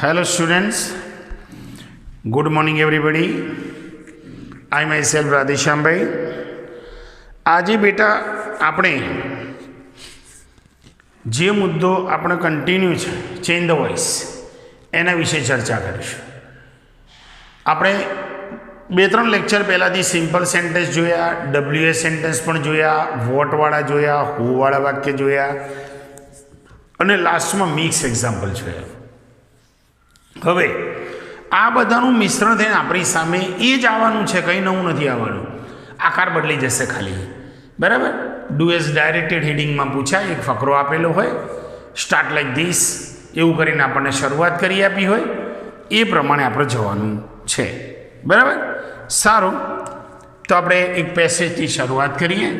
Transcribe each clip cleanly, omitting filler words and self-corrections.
Hello students, good morning everybody. I myself રાધેશ્યામભાઈ. આજે બેટા આપણે જે મુદ્દો આપણે કન્ટિન્યુ છે ચેન્જ ધ વોઇસ એના વિશે ચર્ચા કરીશું. આપણે 2-3 લેક્ચર પહેલાંથી સિમ્પલ સેન્ટેન્સ જોયા, WH સેન્ટેન્સ પણ જોયા, વોટવાળા જોયા, હુવાળા વાક્ય જોયા અને લાસ્ટમાં મિક્સ એક્ઝામ્પલ જોયા. હવે આ બધાનું મિશ્રણ થઈને આપણી સામે એ જ આવવાનું છે, કંઈ નવું નથી આવવાનું. આકાર બદલી જશે ખાલી, બરાબર. ડુ એઝ ડાયરેક્ટેડ હેડિંગમાં પૂછાય, એક ફકરો આપેલો હોય, સ્ટાર્ટ લાઈક ધીસ એવું કરીને આપણને શરૂઆત કરી આપી હોય, એ પ્રમાણે આપણે જવાનું છે, બરાબર. સારું, તો આપણે એક પેસેજથી શરૂઆત કરીએ.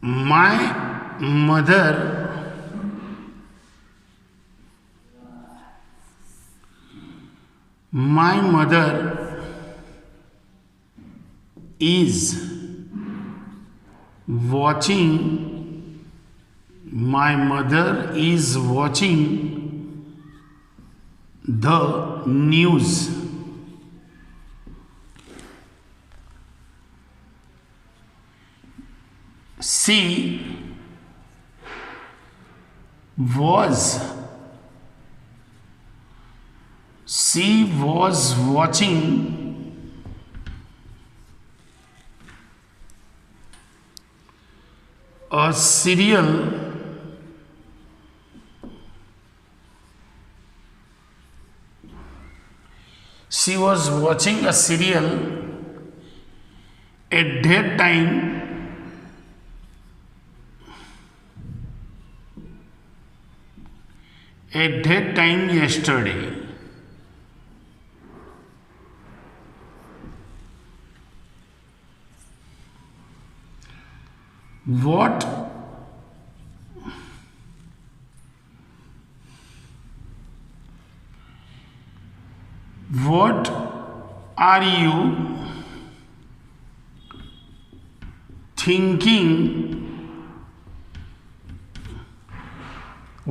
My mother is watching the news. She was watching a serial at that time yesterday. What are you thinking?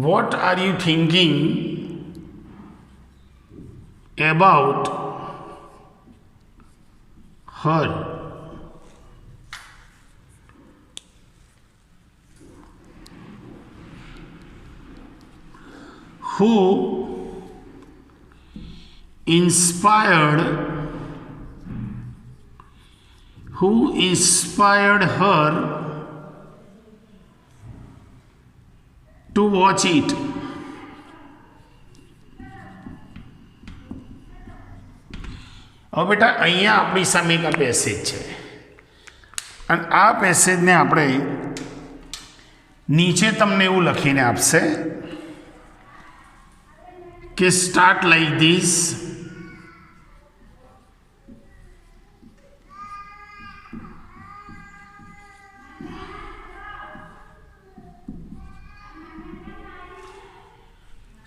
What are you thinking about her? Who inspired her to watch it? હવે બેટા અહીંયા આપણી સામે એક passage છે અને આ પેસેજને આપણે નીચે તમને એવું લખીને આપશે કે start like this,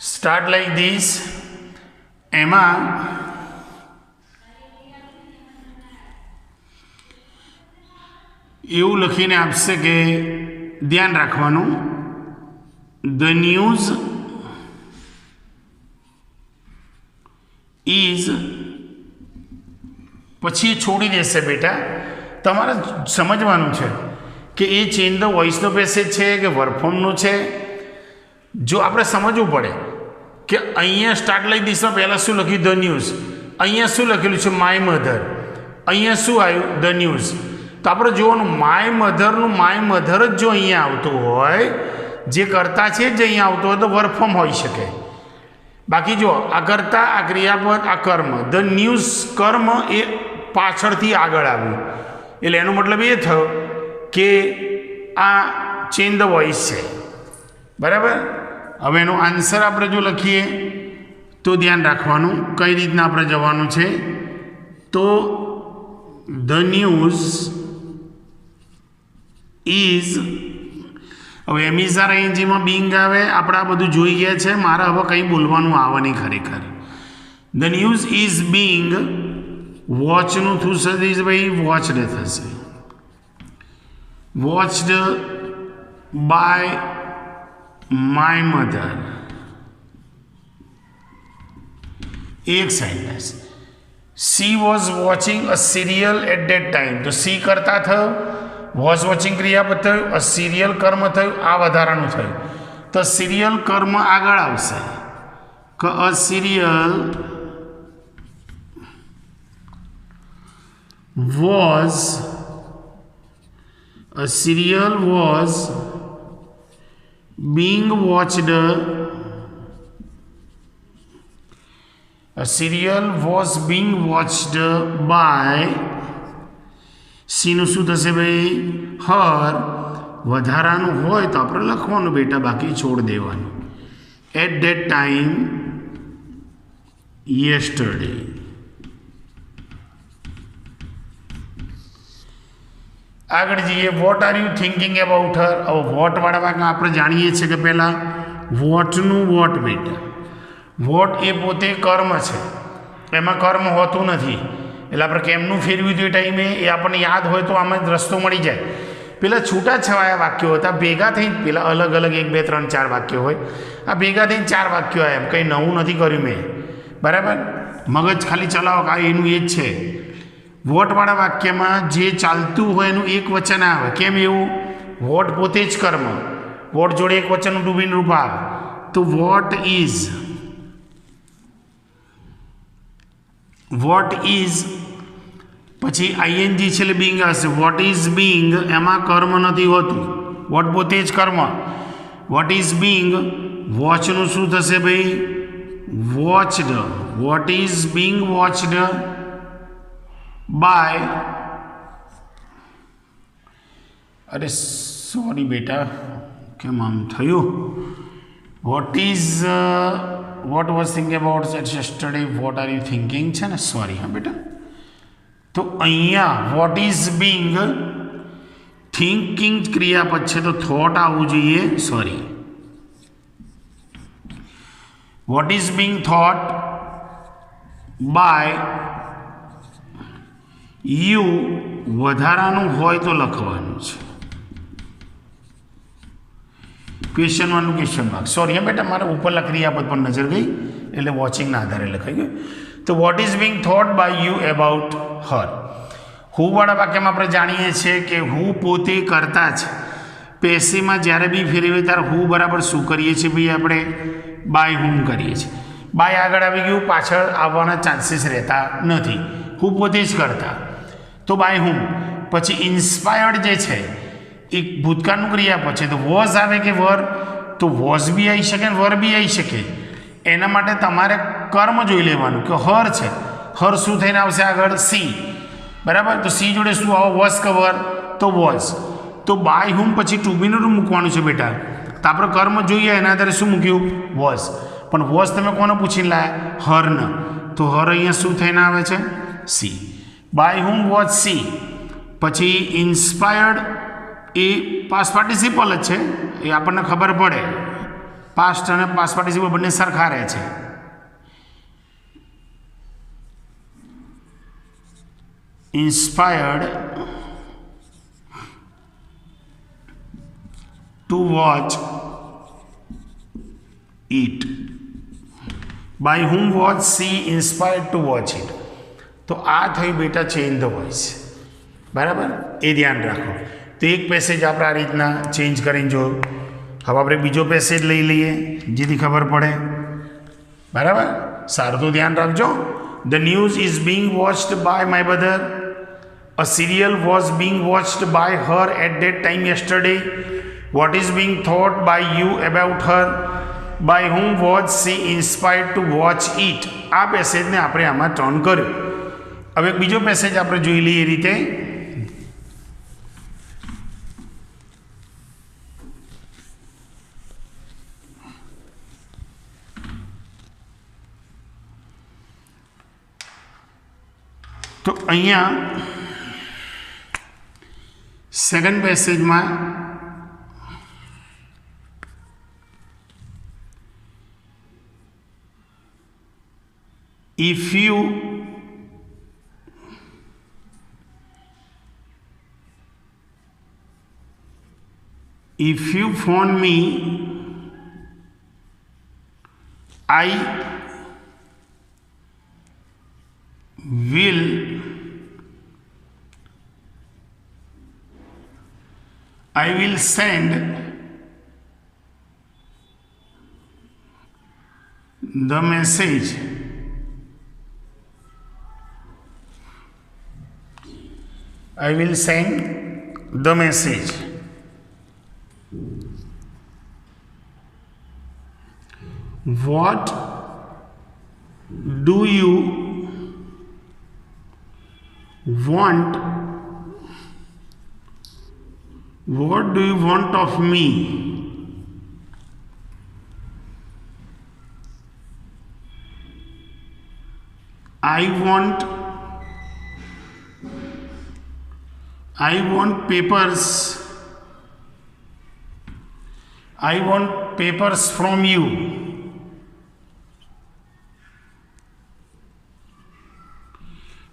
start like this. એમાં એવું લખીને આપશે કે ધ્યાન રાખવાનું, ધ ન્યૂઝ ઇઝ, પછી છોડી દેશે બેટા. તમારે સમજવાનું છે કે એ ચેન્જ ધ વોઇસનો પેસેજ છે કે વર્કફોર્મનો છે. જો આપણે સમજવું પડે કે અહીંયા સ્ટાર્ટ લાઈક ધીસમાં પહેલાં શું લખ્યું, ધ ન્યૂઝ. અહીંયા શું લખેલું છે, માય મધર. અહીંયા શું આવ્યું, ધ ન્યૂઝ. તો આપણે જોવાનું માય મધર જ જો અહીંયા આવતું હોય, જે કરતા છે જ અહીંયા આવતું હોય તો વર્કફોર્મ હોઈ શકે. બાકી જો આ કરતા, આ ક્રિયાપદ, આ કર્મ, ધ ન્યૂઝ કર્મ એ પાછળથી આગળ આવ્યું, એટલે એનો મતલબ એ થયો કે આ ચેન્જ ધ વોઇસ છે, બરાબર. હવે એનો આન્સર આપણે જો લખીએ તો ધ્યાન રાખવાનું કઈ રીતના આપણે જવાનું છે. તો ધ ન્યૂઝ ઇઝ, હવે એમિઝાર આઈએનજીમાં બિંગ આવે, આપણે આ બધું જોઈ ગયા છે, મારે હવે કંઈ બોલવાનું આવે નહીં ખરેખર. ધ ન્યૂઝ ઇઝ બિંગ વોચનું થશે ભાઈ વોચડ થશે. Watched by my mother. एक sentence. She was watching a serial at that time. तो सी करता थयो, वॉज वॉचिंग क्रियापद थयुं, अ सीरियल कर्म थयुं, आ વધારાનું થયું. તો સિરિયલ કર્મ આગળ આવશે કે a serial was being watched. A serial was being watched by સીનું શું થશે ભાઈ હર. વધારાનું હોય તો આપણે લખવાનું બેટા, બાકી છોડ દેવાનું. At that time yesterday. આગળ જઈએ. What are you thinking about her. હવે વોટવાળા ભાગમાં આપણે જાણીએ છીએ કે પહેલાં વોટનું વોટ બેટા. વોટ એ પોતે કર્મ છે, એમાં કર્મ હોતું નથી. એટલે આપણે કેમનું ફેરવ્યું હતું એ ટાઈમે એ આપણને યાદ હોય તો આમાં જ રસ્તો મળી જાય. પેલા છૂટાછવાયા વાક્યો હતા, ભેગા થઈને પેલા અલગ અલગ 1 2 3 4 વાક્યો હોય, આ ભેગા થઈને 4 વાક્યો આવ્યા. એમ કંઈ નવું નથી કર્યું મેં, બરાબર. મગજ ખાલી ચલાવો કે આ એનું એ જ છે. વોટવાળા વાક્યમાં જે ચાલતું હોય એનું એક વચન આવે. કેમ એવું? વોટ પોતે જ કર્મ, વોટ જોડે એક વચનનું ડૂબીને રૂપ આવે. તો વોટ ઇઝ પછી આઈએનજી છે એટલે બિંગ હશે. વોટ ઇઝ બિંગ એમાં કર્મ નથી હોતું, વોટ પોતે જ કર્મ. વોટ ઇઝ બિંગ વોચનું શું થશે ભાઈ watched. What is being watched by. અરે સોરી બેટા, કેમ આમ થયું? What is what was thinking about yesterday. What are you thinking છે ને, સોરી હા બેટા. તો અહીંયા વોટ ઇઝ બિંગ થિંકિંગ ક્રિયાપદ છે તો થોટ આવવું જોઈએ. Sorry, what is being thought by you. વધારાનું હોય તો લખવાનું છે. ક્વેશ્ચન વનનું ક્વેશ્ચન માર્ક. સોરી હા બેટા, મારા ઉપરના ક્રિયાપદ પર નજર ગઈ એટલે વોચિંગના આધારે લખાઈ ગયું. તો what is being thought by you about her. હુવાળા વાક્યમાં આપણે જાણીએ છીએ કે હું પોતે કરતા જ. પેશીમાં જ્યારે બી ફેરવીએ ત્યારે હું બરાબર શું કરીએ છીએ ભાઈ આપણે બાય હુમ કરીએ છીએ. બાય આગળ આવી ગયું, પાછળ આવવાના ચાન્સીસ રહેતા નથી. હું પોતે જ કરતા તો બાય હુમ. પછી ઇન્સ્પાયર્ડ જે છે એક ભૂતકાળનું ક્રિયાપદ છે. તો વોઝ આવે કે વર? તો વોઝ બી આવી શકે ને વર બી આવી શકે. એના માટે તમારે કર્મ જોઈ લેવાનું કે હર છે. હર શું થઈને આવશે આગળ? સી, બરાબર. તો સી જોડે શું આવો? વોઝ કવર તો વોઝ. તો બાય હુમ પછી ટુ બીનું મૂકવાનું છે બેટા. તો આપણે કર્મ જોઈએ એના આધારે શું મૂક્યું? વોઝ. પણ વોઝ તમે કોને પૂછીને લાયા? હરને. તો હર અહીંયા શું થઈને આવે છે? See. By whom was see. પછી ઇન્સ્પાયર્ડ એ પાસ્ટ પાર્ટિસિપલ જ છે, એ આપણને ખબર પડે. પાસ્ટ અને પાસ્ટ પાર્ટિસિપલ બંને સરખા રહે છે. Inspired to watch it. By whom watch see inspired to watch it. તો આ થઈ બેટા ચેન્જ ધ વોઇસ, બરાબર. એ ધ્યાન રાખો. તો એક પેસેજ આપણે આ રીતના ચેન્જ કરીને જો. હવે આપણે બીજો પેસેજ લઈ લઈએ જેથી ખબર પડે, બરાબર. સારું, તો ધ્યાન રાખજો. The news is being watched by my brother. A serial was being watched by her at that time yesterday. What is being thought by you about her. By whom was she inspired to watch it. આ પેસેજને આપણે આમાં turn કર્યું. હવે બીજો passage આપણે જોઈ લઈએ એ રીતે. તો અહીંયા સેકન્ડ પેસેજમાં if you if you phone me I will send the message. I will send the message. What do you want? What do you want of me? I want papers. I want papers from you.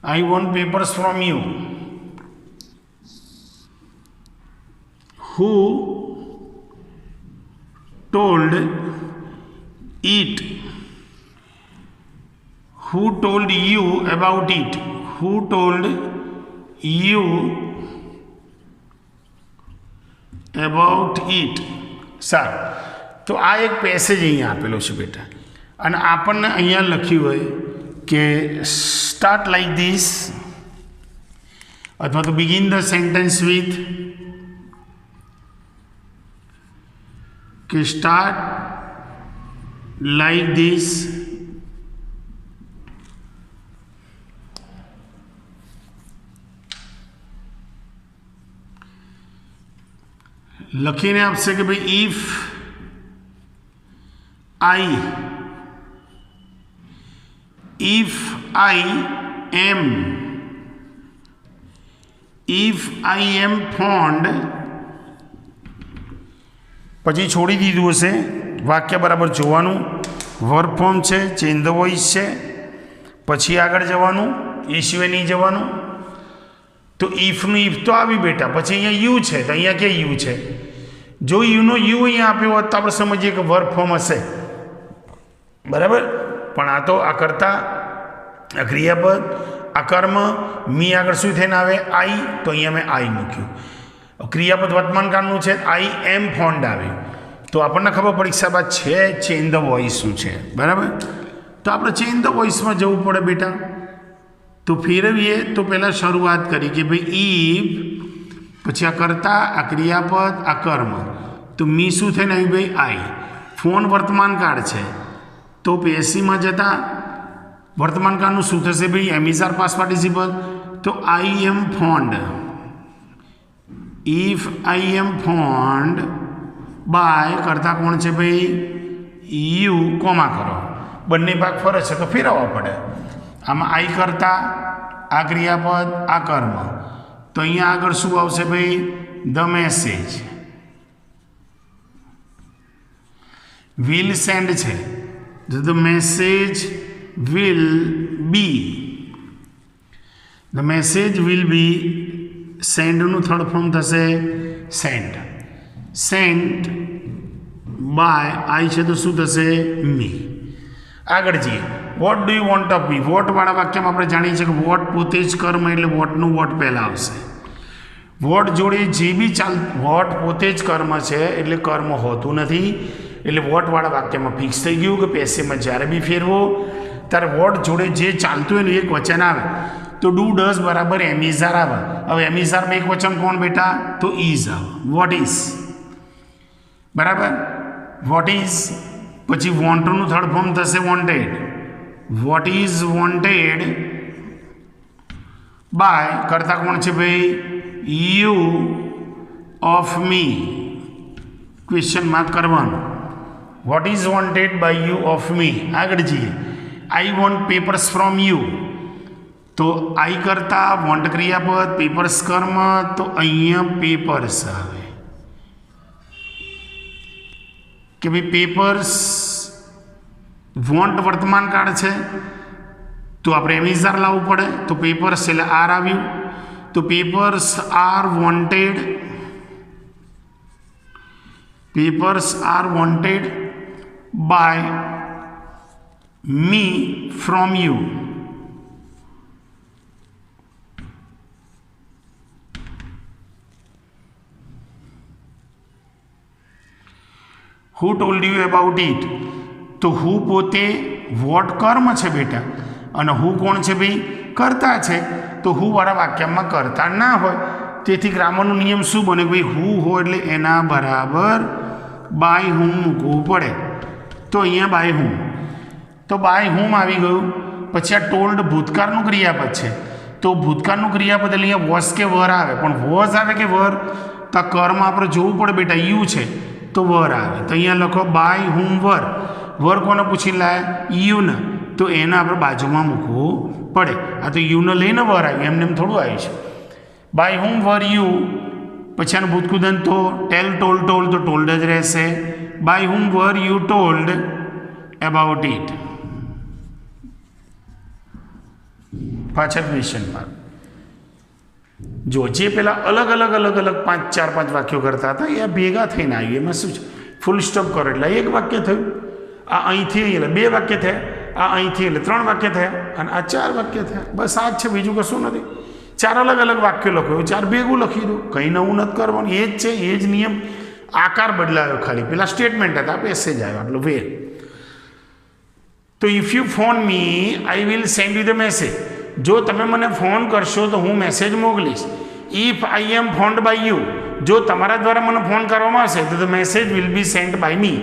I want papers from you. Who told it? Who told you about it? Who told you about it? Sir, તો આ એક passage અહીંયા આપેલો છે બેટા, અને આપણને અહીંયા લખ્યું હોય કે સ્ટાર્ટ લાઈક ધીસ, અથવા તો બિગિન ધ સેન્ટેન્સ વિથ, કે સ્ટાર્ટ લાઈક ધીસ, લખીને આપશે કે ભાઈ ઇફ I am fond, પછી છોડી દીધું હશે, વાક્ય બરાબર જોવાનું, વર્બ ફોર્મ છે, ચેન્જ ધ વોઇસ છે, પછી આગળ જવાનું, એ સિવાય નહીં જવાનું. તો ઇફનું ઇફ તો આવી બેટા, પછી અહીંયા યુ છે, તો અહીંયા કે યુ છે, જો યુનો યુ અહીંયા આપ્યો હોત તો આપણે સમજીએ કે વર્બ ફોર્મ હશે, બરાબર. પણ આ તો આ કરતા, આ ક્રિયાપદ, આ કર્મ, મી આગળ શું થઈને આવે? આઈ, તો અહીંયા મેં આઈ મૂક્યું. ક્રિયાપદ વર્તમાન કાળનું છે, આઈ એમ ફોન્ડ આવ્યું, તો આપણને ખબર પડી કે સાહેબ આ છે ચેન્જ ધ વોઇસ શું છે, બરાબર. તો આપણે ચેન્જ ધ વોઇસમાં જવું પડે બેટા. તો ફેરવીએ તો પહેલાં શરૂઆત કરી કે ભાઈ ઇફ, પછી આ કરતા, આ ક્રિયાપદ, આ કર્મ, તો મી શું થઈને આવ્યું ભાઈ? આઈ. ફોન વર્તમાન કાળ છે, તો પેસીમાં જતા વર્તમાન કાળનું શું થશે ભાઈ? Am is are past participle, તો I am phoned. If I am phoned by, કરતા કોણ છે ભાઈ? યુ, કોમા કરો, બંને ભાગ ફરજ છે તો ફેરવવા પડે. આમાં આઈ કરતા, આ ક્રિયાપદ, આ કર્મ, તો અહીંયા આગળ શું આવશે ભાઈ? The message. વિલ સેન્ડ છે, the message will be. The message will be, સેન્ડનું થર્ડ ફોર્મ થશે સેન્ટ. સેન્ટ બાય, આઈ છે તો શું થશે? મી. આગળ જઈએ, what do you want of me. વોટવાળા વાક્યમાં આપણે જાણીએ છીએ કે વોટ પોતે જ કર્મ, એટલે વોટનું વોટ પહેલાં આવશે. વોટ જોડે જે બી વોટ પોતે જ કર્મ છે એટલે કર્મ હોતું નથી, એટલે વોટવાળા વાક્યમાં ફિક્સ થઈ ગયું કે પેસેમાં જ્યારે બી ફેરવો ત્યારે વોટ જોડે જે ચાલતું એનું એક વચન આવે, તો ડુ ડઝ બરાબર એમ ઇઝ આર આવે. હવે એમ ઇઝ આરમાં એક વચન કોણ બેટા? તો ઇઝ આવે. વોટ ઇઝ, બરાબર. વોટ ઇઝ, પછી વોન્ટનું થર્ડ ફોર્મ થશે wanted. What is wanted by, કરતા કોણ છે ભાઈ? You of me, question mark કરવાનું. What is wanted by you of me. આગળ જઈએ, I want papers from you, તો આઈ કરતા વોન્ટ ક્રિયાપદ, પેપર્સ કર્મ, તો અહીંયા પેપર્સ આવે કે ભાઈ પેપર્સ. વોન્ટ વર્તમાન કાળ છે તો આપણે એમ ઇઝ આર લાવવું પડે, તો પેપર્સ એટલે આર આવ્યું, તો papers are wanted papers are wanted by me from you. Who told you about it? તો હુ પોતે વોટ કર્મ છે બેટા, અને હુ કોણ છે ભાઈ? કર્તા છે. તો હુ વાળા વાક્યમાં કર્તા ના હોય, તેથી ગ્રામરનો નિયમ શું બને? ભાઈ હુ હોય એટલે એના બરાબર બાય હુમ મૂકવું પડે. તો અહીંયા બાય હુમ, તો બાય હુમ આવી ગયું. પછી આ ટોલ્ડ ભૂતકાળનું ક્રિયાપદ છે, તો ભૂતકાળનું ક્રિયાપદ એટલે અહીંયા વોઝ કે વર આવે, પણ વોઝ આવે કે વર? તો કર્મ આપણે જોવું પડે બેટા, યુ છે તો વર આવે. તો અહીંયા લખો બાય હુમ વર. વર કોને પૂછી લાયા? યુને. તો એને આપણે બાજુમાં મૂકવું પડે. આ તો યુને લઈને વર આવ્યું, એમને એમ થોડું આવ્યું છે. બાય હુમ વર યુ, પછી આનું ભૂતકૃદન તો ટેલ ટોલ્ડ ટોલ્ડ, તો ટોલ્ડ જ રહેશે. By whom were you told about it. પાછળ ક્વેશ્ચન માર્ક. જો જે પેલા અલગ અલગ 4-5 વાક્યો કરતા હતા એ ભેગા થઈને આવ્યું. એમાં શું છે? ફૂલ સ્ટોપ કરો એટલે એક વાક્ય થયું. આ અહીંથી એટલે 2 વાક્ય થયા, આ અહીંથી એટલે 3 વાક્ય થયા, અને આ 4 વાક્ય થયા. બસ આ જ છે, બીજું કશું નથી. 4 અલગ વાક્યો લખો, 4 ભેગું લખી દો, કંઈ નવું નથી કરવાનું. એ જ છે, એ જ નિયમ. આકાર બદલાયો ખાલી, પેલા સ્ટેટમેન્ટ હતા, પેસેજ આવ્યો આટલો વેર. તો if you phone me I will send you the message. જો તમે મને ફોન કરશો તો હું મેસેજ મોકલીશ. If I am phoned by you, જો તમારા દ્વારા મને ફોન કરવામાં આવશે તો the message will be sent by me,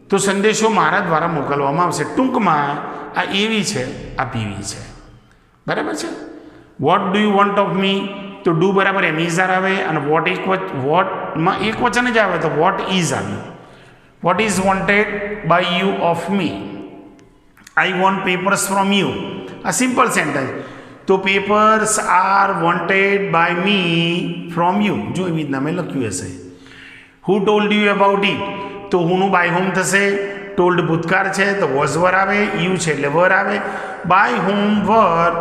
તો સંદેશો મારા દ્વારા મોકલવામાં આવશે. ટૂંકમાં આ એવી છે, આ પીવી છે. બરાબર છે. Vote do you want of મી? તો ડુ બરાબર એમ ઇઝ આર આવે, અને વોટમાં એક વચન જ આવે તો વોટ ઇઝ આવ્યું. What is wanted by you of me? I want papers from you. આ સિમ્પલ સેન્ટેન્સ. તો papers are wanted by me from you. જો એવી રીતના મેં લખ્યું હશે. Who told you about it? તો હુનું બાય હુમ થશે. ટોલ્ડ ભૂતકાળ છે તો વોઝ વર આવે, યુ છે એટલે વર આવે. By whom were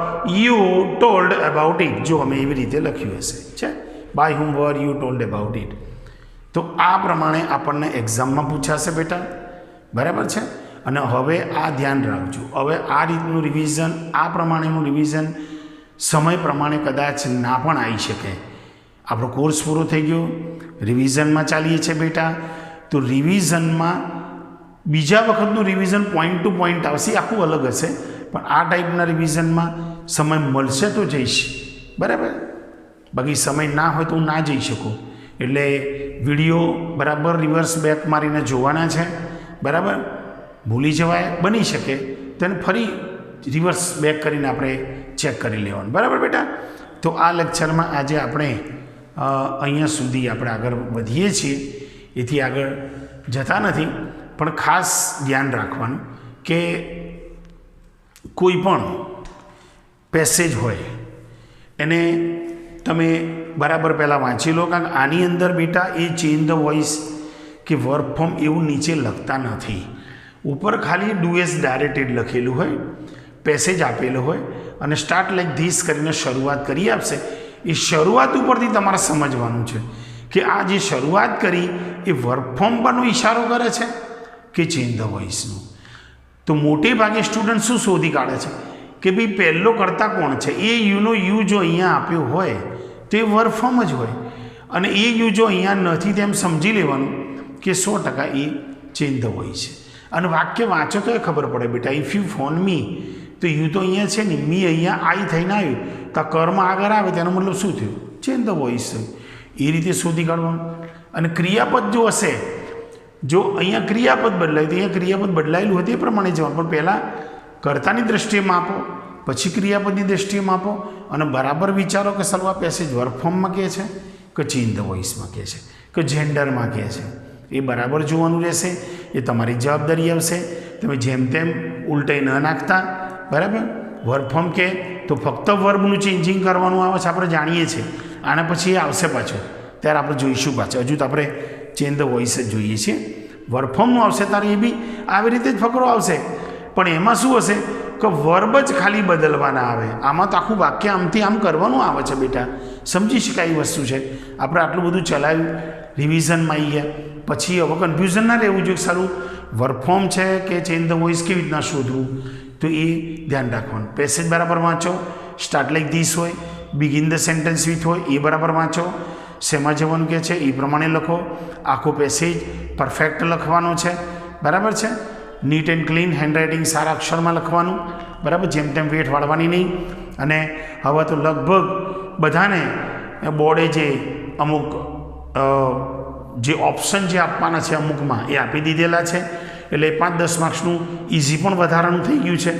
you told about it. જો અમે એવી રીતે લખ્યું હશે છે, by whom were you told about it. તો આ પ્રમાણે આપણને એક્ઝામમાં પૂછાશે બેટા. બરાબર છે. અને હવે આ ધ્યાન રાખજો, હવે આ રીતનું રિવિઝન, આ પ્રમાણેનું રિવિઝન સમય પ્રમાણે કદાચ ના પણ આવી શકે. આપણો કોર્સ પૂરો થઈ ગયો, રિવિઝનમાં ચાલીએ છીએ બેટા. તો રિવિઝનમાં બીજા વખતનું રિવિઝન પોઈન્ટ ટુ પોઈન્ટ આવશે, આખું અલગ હશે, પણ આ ટાઈપના રિવિઝનમાં સમય મળશે તો જઈશ. બરાબર. બાકી સમય ના હોય તો હું ના જઈ શકું. એટલે વિડીયો બરાબર રિવર્સ બેક મારીને જોવાના છે. બરાબર. ભૂલી જવાય, બની શકે, તેને ફરી રિવર્સ બેક કરીને આપણે ચેક કરી લેવાનું. બરાબર બેટા. તો આ લેક્ચરમાં આજે આપણે અહીંયા સુધી આપણે આગળ વધીએ છીએ, એથી આગળ જતા નથી. પણ ખાસ ધ્યાન રાખવાનું કે કોઈ પણ પેસેજ હોય એને તમે બરાબર પહેલાં વાંચી લો, કારણ કે આની અંદર બેટા એ ચેન્જ ધ વોઇસ કે વર્ક ફોર્મ એવું નીચે લખતા નથી. ઉપર ખાલી ડુ એઝ ડાયરેક્ટેડ લખેલું હોય, પેસેજ આપેલો હોય, અને સ્ટાર્ટ લાઈક ધીસ કરીને શરૂઆત કરી આપશે. એ શરૂઆત ઉપરથી તમારે સમજવાનું છે કે આ જે શરૂઆત કરી એ વર્ક ફોર્મ પરનો ઇશારો કરે છે કે ચેન્જ ધ વોઇસનું. તો મોટે ભાગે સ્ટુડન્ટ શું શોધી કાઢે છે કે ભાઈ પહેલો કરતા કોણ છે? એ યુનો યુ જો અહીંયા આપ્યો હોય તો એ વર્ક ફોર્મ જ હોય, અને એ યુ જો અહીંયા નથી તેમ સમજી લેવાનું કે 100% એ ચેન્જ ધ વોઇસ છે. અને વાક્ય વાંચો તો એ ખબર પડે બેટા. ઇફ યુ ફોન મી, તો યુ તો અહીંયા છે ને, મી અહીંયા આઈ થઈને આવ્યું, તો કર્મ આગળ આવે તેનો મતલબ શું થયું? ચેન્જ ધ વોઇસ થયું. એ રીતે શોધી કાઢવાનું. અને ક્રિયાપદ જો હશે, જો અહીંયા ક્રિયાપદ બદલાય તો અહીંયા ક્રિયાપદ બદલાયેલું હોય તે પ્રમાણે જવાનું. પણ પહેલાં કર્તાની દ્રષ્ટિએ માપો, પછી ક્રિયાપદની દ્રષ્ટિએ માપો, અને બરાબર વિચારો કે સર્વ પેસેજ વર્ક ફોર્મમાં કહે છે કે ચેન્જ ધ વોઇસમાં કહે છે કે જેન્ડરમાં કહે છે. એ બરાબર જોવાનું રહેશે. એ તમારી જવાબદારી આવશે. તમે જેમ તેમ ઉલટાઈ ન નાખતા. બરાબર. વર્ક ફોર્મ કહે તો ફક્ત વર્બનું ચેન્જિંગ કરવાનું આવે છે, આપણે જાણીએ છીએ. આના પછી એ આવશે પાછું, ત્યારે આપણે જોઈશું પાછું. હજુ તો આપણે ચેન્જ ધ વોઇસ જ જોઈએ છીએ. વર્ક ફોર્મનું આવશે ત્યારે એ બી આવી રીતે જ ફકરો આવશે, પણ એમાં શું હશે કે વર્બ જ ખાલી બદલવાના આવે. આમાં તો આખું વાક્ય આમથી આમ કરવાનું આવે છે બેટા. સમજી શકાય એ વસ્તુ છે. આપણે આટલું બધું ચલાવ્યું, રિવિઝનમાં આવી ગયા, પછી હવે કન્ફ્યુઝન ના રહેવું જોઈએ સારું વર્ક ફોર્મ છે કે ચેન્જ ધ વોઇસ કેવી રીતના શોધવું, તો એ ધ્યાન રાખવાનું. પેસેજ બરાબર વાંચો, સ્ટાર્ટ લાઈક ધીસ હોય, બિગિન ધ સેન્ટેન્સ વિથ હોય એ બરાબર વાંચો, શેમાં જવાનું કે છે એ પ્રમાણે લખો, આખો પેસેજ પરફેક્ટ લખવાનો છે, બરાબર છે. નીટ એન્ડ ક્લીન હેન્ડરાઇટિંગ સારા અક્ષરમાં લખવાનું, બરાબર, જેમ તેમ વેઠ વાળવાની નહીં. અને હવે તો લગભગ બધાને બોર્ડે જે અમુક જે ઓપ્શન જે આપવાના છે અમુકમાં એ આપી દીધેલા છે, એટલે 5-10 માર્ક્સનું ઇઝી પણ વધારાનું થઈ ગયું છે,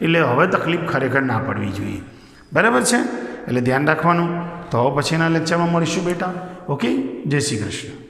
એટલે હવે તકલીફ ખરેખર ના પડવી જોઈએ, બરાબર છે. એટલે ધ્યાન રાખવાનું. તો હવે પછીના લેક્ચરમાં મળીશું બેટા. ઓકે, જય શ્રી કૃષ્ણ.